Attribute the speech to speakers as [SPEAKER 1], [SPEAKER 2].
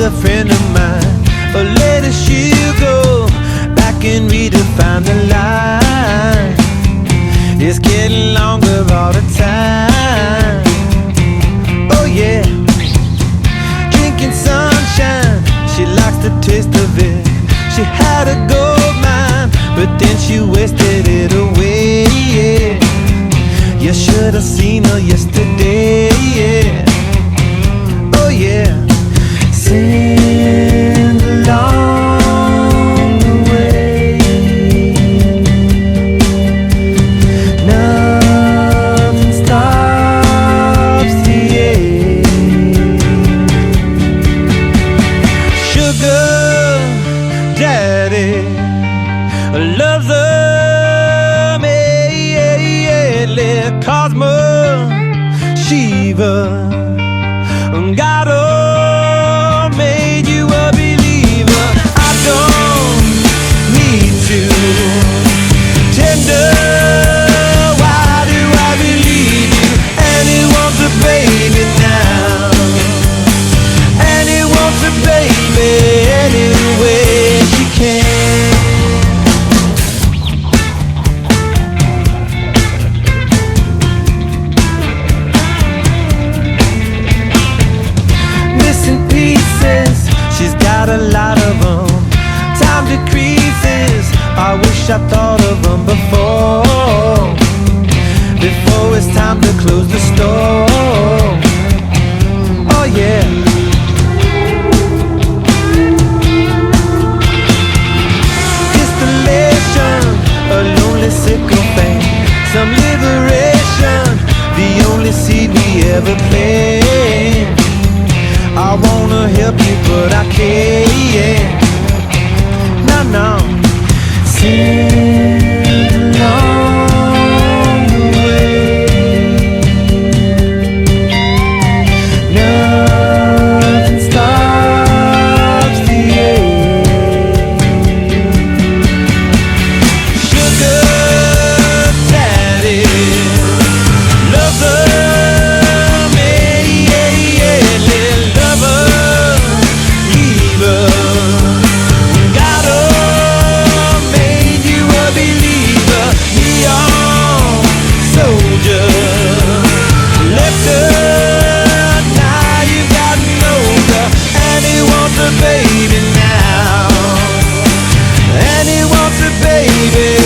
[SPEAKER 1] a friend of mine, but later she'll go back and redefine the line. It's getting longer all the time. Oh yeah, drinking sunshine, she likes the taste of it. She had a gold mine, but then she wasted it away. Yeah. You should have seen her yesterday. Yeah. Oh yeah. Send along the way. Nothing stops the air. Sugar daddy loves her madly. Cosma, shiva, God made you a believer. I don't need to tender. Why do I believe you? And he wants a baby now, and he wants a baby any way she can. Missing pieces, she's got a lot of them. Time decreases, I wish I thought of them before it's time to close the store. Oh yeah. Distillation, a lonely sycophant. Some liberation, the only seed we ever played. I wanna help you, but I can't. No, no. Send along the way. Nothing stops the air. Sugar daddy loves her madly. Lover, leaver, God made you a believer. Neon soldier, left her, now you gotten older, and he wants a baby now, and he wants a baby.